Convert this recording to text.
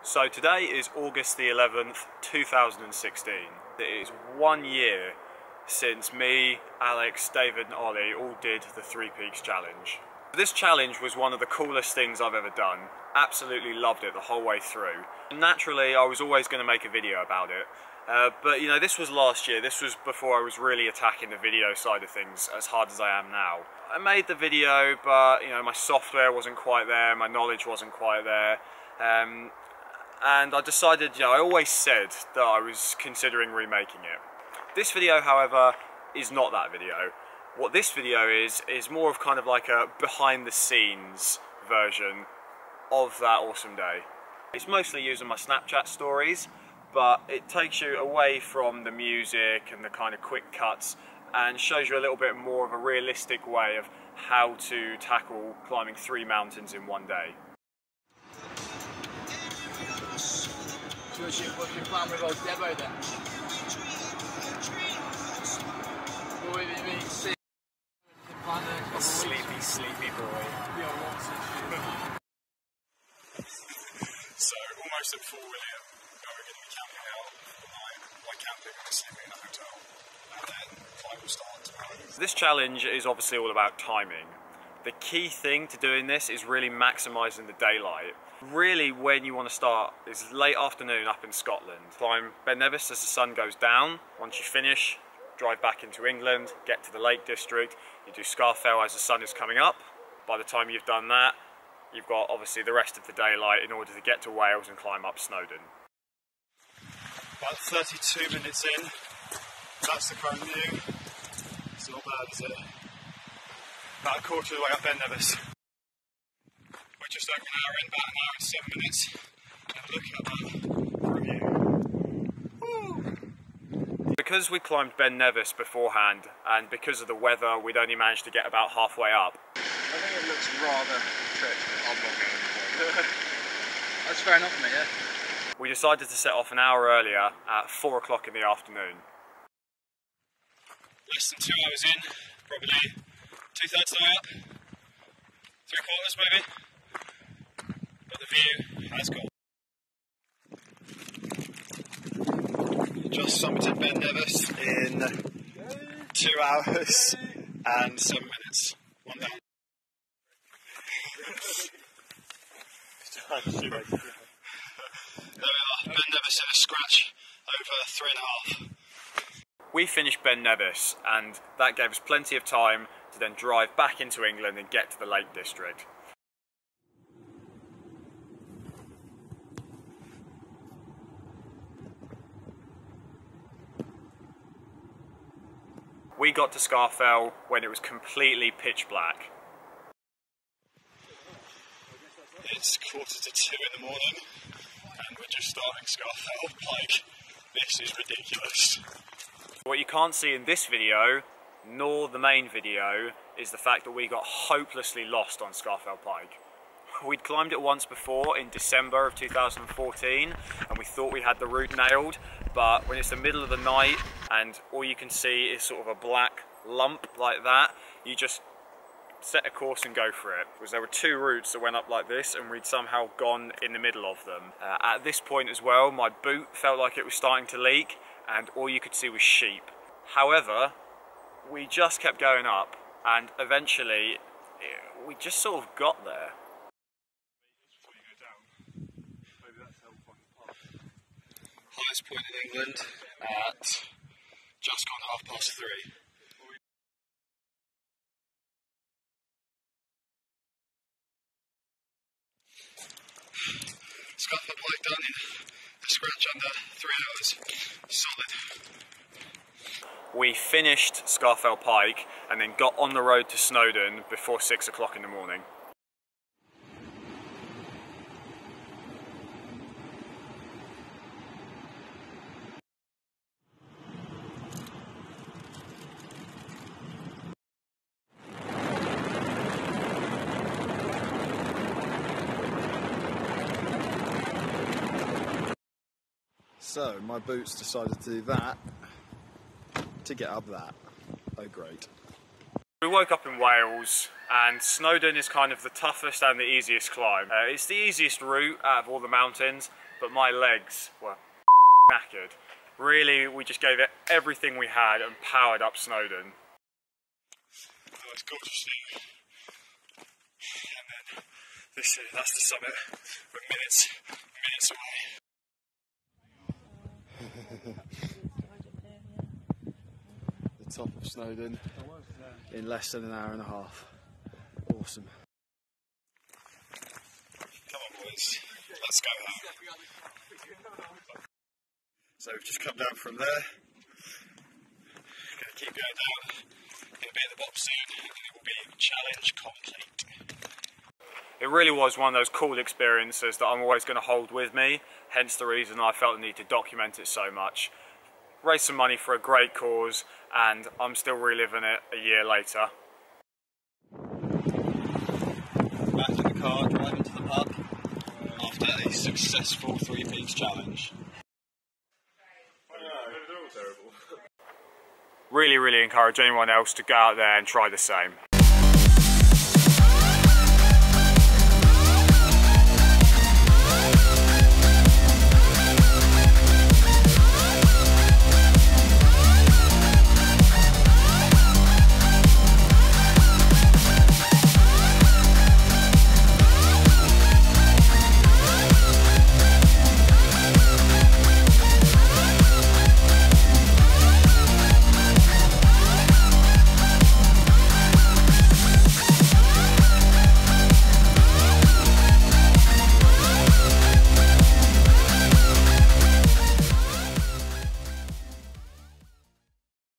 So today is August the 11th, 2016. It is 1 year since me, Alex, David and Ollie all did the Three Peaks Challenge. This challenge was one of the coolest things I've ever done. Absolutely loved it the whole way through. Naturally, I was always going to make a video about it. But you know, this was last year. This was before I was really attacking the video side of things as hard as I am now. I made the video, but you know, my software wasn't quite there, my knowledge wasn't quite there. And I decided, you know, I always said that I was considering remaking it. This video, however, is not that video. What this video is more of kind of like a behind the scenes version of that awesome day. It's mostly used in my Snapchat stories, but it takes you away from the music and the kind of quick cuts and shows you a little bit more of a realistic way of how to tackle climbing 3 mountains in one day. What's your plan with old Debo then? Sleepy boy. So, almost at 4 a.m. We're going to be camping out for the night. By camping, I'm sleeping in a hotel. And then the climb will start tomorrow. This challenge is obviously all about timing. The key thing to doing this is really maximising the daylight. Really, when you want to start is late afternoon up in Scotland. Climb Ben Nevis as the sun goes down. Once you finish, drive back into England, get to the Lake District. You do Scafell as the sun is coming up. By the time you've done that, you've got obviously the rest of the daylight in order to get to Wales and climb up Snowdon. About 32 minutes in, that's the current view. It's not bad, is it? About a quarter of the way up Ben Nevis. We're just over an hour in, about an hour and 7 minutes. And look at that review. Woo! Because we climbed Ben Nevis beforehand, and because of the weather, we'd only managed to get about halfway up. I think it looks rather tricky. I'm not going to. That's fair enough, mate, yeah. We decided to set off an hour earlier at 4 o'clock in the afternoon. Less than 2 hours in, probably 2/3 the way up, 3/4 maybe, but the view has gone. Just summited Ben Nevis in 2 hours and 7 minutes. One down. There we are, Ben Nevis in a scratch over 3.5. We finished Ben Nevis, and that gave us plenty of time to then drive back into England and get to the Lake District. We got to Scafell when it was completely pitch black. It's 1:45 in the morning, and we're just starting Scafell. Like, this is ridiculous. What you can't see in this video, nor the main video, is the fact that we got hopelessly lost on Scafell Pike. We'd climbed it once before in December of 2014 and we thought we had the route nailed, but when it's the middle of the night and all you can see is sort of a black lump like that, you just set a course and go for it. Because there were 2 routes that went up like this and we'd somehow gone in the middle of them. At this point as well, my boot felt like it was starting to leak and all you could see was sheep. However, we just kept going up and eventually we just sort of got there. Highest point in England at just gone 3:30. Scafell Pike done in a scratch under 3 hours. Solid. We finished Scafell Pike and then got on the road to Snowdon before 6 o'clock in the morning. So, my boots decided to do that to get up that. Oh great. We woke up in Wales, and Snowdon is kind of the toughest and the easiest climb. It's the easiest route out of all the mountains, but my legs were knackered. Really, we just gave it everything we had and powered up Snowdon. Oh, it's gorgeous here. And then that's the summit. We're minutes away. The top of Snowdon in less than an hour and a half. Awesome. Come on boys, let's go home. So we've just come down from there. Gonna keep going down. Gonna be at the bottom soon, and it will be challenge complete. It really was one of those cool experiences that I'm always going to hold with me, hence the reason I felt the need to document it so much. Raise some money for a great cause, and I'm still reliving it a year later. Back in the car, driving to the pub after a successful 3 Peaks challenge. Really encourage anyone else to go out there and try the same.